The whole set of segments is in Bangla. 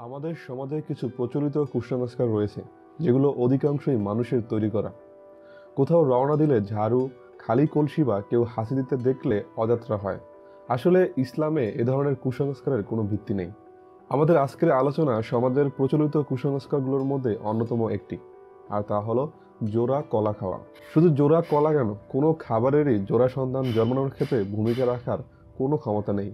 আমাদের সমাজে কিছু প্রচলিত কুসংস্কার রয়েছে যেগুলো অধিকাংশই মানুষের তৈরি করা। কোথাও রওনা দিলে ঝাড়ু, খালি কলসি বা কেউ হাসি দিতে দেখলে অযাত্রা হয়। আসলে ইসলামে এ ধরনের কুসংস্কারের কোনো ভিত্তি নেই। আমাদের আজকের আলোচনা সমাজের প্রচলিত কুসংস্কারগুলোর মধ্যে অন্যতম একটি, আর তা হলো জোড়া কলা খাওয়া। শুধু জোড়া কলা কেন, কোনো খাবারেরই জোড়া সন্তান জন্মানোর ক্ষেত্রে ভূমিকা রাখার কোনো ক্ষমতা নেই।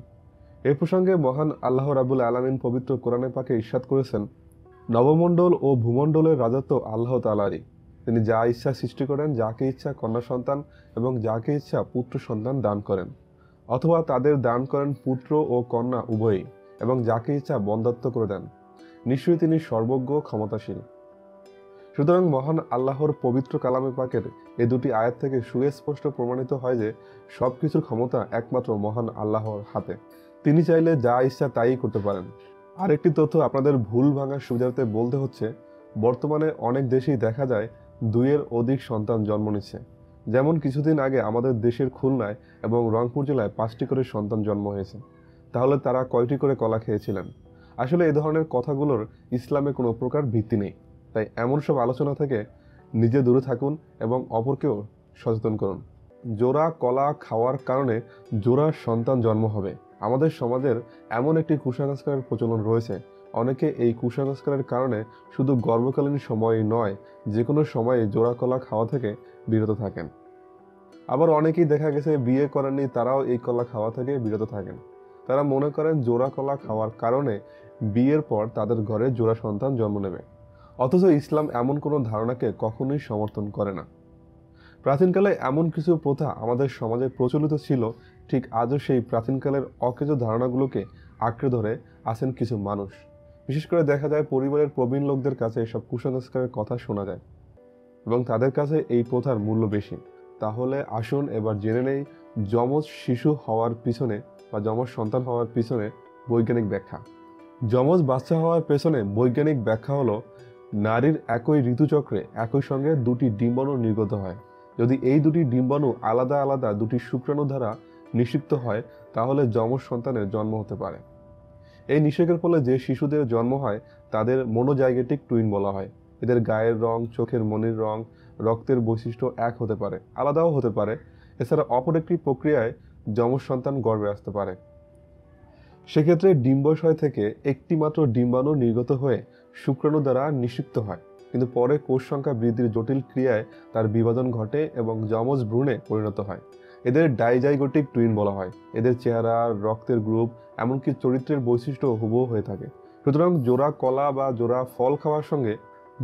এই প্রসঙ্গে মহান আল্লাহ রাব্বুল আলামিন পবিত্র কোরআনে পাকে ইরশাদ করেছেন, নবমণ্ডল ও ভূমণ্ডলের রাজত্ব আল্লাহ তাআলারই। তিনি যা ইচ্ছা সৃষ্টি করেন, যাকে ইচ্ছা কন্যা সন্তান এবং যাকে ইচ্ছা পুত্র সন্তান দান করেন, অথবা তাদের দান করেন পুত্র ও কন্যা উভয়ই, এবং যাকে ইচ্ছা বন্ধ্যাত্ব করে দেন। নিশ্চয়ই তিনি সর্বজ্ঞ ক্ষমতাশীল। সুতরাং মহান আল্লাহর পবিত্র কালামে পাকের এই দুটি আয়াত থেকে সুস্পষ্ট প্রমাণিত হয় যে সবকিছুর ক্ষমতা একমাত্র মহান আল্লাহর হাতে। তিনি চাইলে যা ইচ্ছা তাই করতে পারেন। আরেকটি তথ্য আপনাদের ভুল ভাঙার সুবিধার্থে বলতে হচ্ছে, বর্তমানে অনেক দেশেই দেখা যায় দুইয়ের অধিক সন্তান জন্ম নিচ্ছে। যেমন কিছুদিন আগে আমাদের দেশের খুলনায় এবং রংপুর জেলায় 5টি করে সন্তান জন্ম হয়েছে। তাহলে তারা কয়টি করে কলা খেয়েছিলেন? আসলে এই ধরনের কথাগুলোর ইসলামে কোনো প্রকার ভিত্তি নেই। তাই এমন সব আলোচনা থেকে নিজে দূরে থাকুন এবং অপরকেও সচেতন করুন। জোড়া কলা খাওয়ার কারণে জোড়া সন্তান জন্ম হবে, আমাদের সমাজের এমন একটি কুসংস্কারের প্রচলন রয়েছে। অনেকে এই কুসংস্কারের কারণে শুধু গর্ভকালীন সময়ই নয়, যে কোনো সময়ে জোড়া কলা খাওয়া থেকে বিরত থাকেন। আবার অনেকেই দেখা গেছে বিয়ে করেননি, তারাও এই কলা খাওয়া থেকে বিরত থাকেন। তারা মনে করেন জোড়া কলা খাওয়ার কারণে বিয়ের পর তাদের ঘরে জোড়া সন্তান জন্ম নেবে। অথচ ইসলাম এমন কোনো ধারণাকে কখনোই সমর্থন করে না। প্রাচীনকালে এমন কিছু প্রথা আমাদের সমাজে প্রচলিত ছিল, ঠিক আজও সেই প্রাচীনকালের অকেজ ধারণাগুলোকে আঁকড়ে ধরে আছেন কিছু মানুষ। বিশেষ করে দেখা যায় পরিবারের প্রবীণ লোকদের কাছে এসব কুসংস্কারের কথা শোনা যায় এবং তাদের কাছে এই প্রথার মূল্য বেশি। তাহলে আসুন এবার জেনে নেই যমজ শিশু হওয়ার পিছনে বা যমজ সন্তান হওয়ার পিছনে বৈজ্ঞানিক ব্যাখ্যা। যমজ বাচ্চা হওয়ার পেছনে বৈজ্ঞানিক ব্যাখ্যা হলো, নারীর একই ঋতুচক্রে একই সঙ্গে দুটি ডিম্বাণু নির্গত হয়। যদি এই দুটি ডিম্বাণু আলাদা আলাদা দুটি শুক্রাণু দ্বারা নিষিক্ত হয়, তাহলে যমজ সন্তানের জন্ম হতে পারে। এই নিষেকের ফলে যে শিশুদের জন্ম হয় তাদের মনোজাইগেটিক টুইন বলা হয়। এদের গায়ের রং, চোখের মনির রং, রক্তের বৈশিষ্ট্য এক হতে পারে, আলাদাও হতে পারে। এছাড়া অপর একটি প্রক্রিয়ায় যমজ সন্তান গর্ভে আসতে পারে। সেক্ষেত্রে ডিম্বাশয় থেকে একটি মাত্র ডিম্বাণু নির্গত হয়ে শুক্রাণু দ্বারা নিষিক্ত হয়, কিন্তু পরে কোষ সংখ্যা বৃদ্ধির জটিল ক্রিয়ায় তার বিভাজন ঘটে এবং যমজ ভ্রূণে পরিণত হয়। এদের ডাইজাইগোটিক টুইন বলা হয়। এদের চেহারা, রক্তের গ্রুপ, এমনকি চরিত্রের বৈশিষ্ট্য হুবহু হয়ে থাকে। সুতরাং জোড়া কলা বা জোড়া ফল খাওয়ার সঙ্গে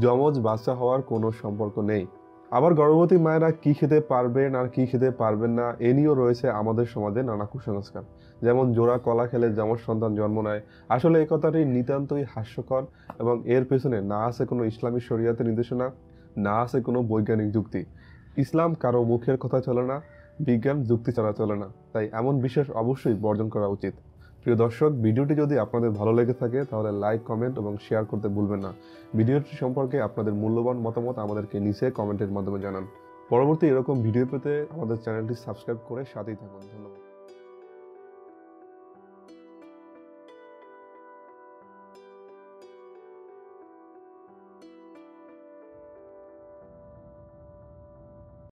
যমজ বাচ্চা হওয়ার কোনো সম্পর্ক নেই। আবার গর্ভবতী মায়েরা কি খেতে পারবেন আর কি খেতে পারবেন না, এ নিয়েও রয়েছে আমাদের সমাজে নানা কুসংস্কার। যেমন জোড়া কলা খেলে যমজ সন্তান জন্ম নেয়। আসলে এই কথাটি নিতান্তই হাস্যকর এবং এর পেছনে না আছে কোনো ইসলামী শরিয়াতের নির্দেশনা, না আছে কোনো বৈজ্ঞানিক যুক্তি। ইসলাম কারো মুখের কথা চলে না, বিজ্ঞান যুক্তি ছাড়া চলে না। তাই এমন বিশ্বাস অবশ্যই বর্জন করা উচিত। প্রিয় দর্শক, ভিডিওটি যদি আপনাদের ভালো লেগে থাকে তাহলে লাইক, কমেন্ট এবং শেয়ার করতে ভুলবেন না। ভিডিওটি সম্পর্কে আপনাদের মূল্যবান মতামত আমাদেরকে নিচে কমেন্টের মাধ্যমে জানান। পরবর্তী এরকম ভিডিও পেতে আমাদের চ্যানেলটি সাবস্ক্রাইব করে সাথেই থাকুন। ধন্যবাদ।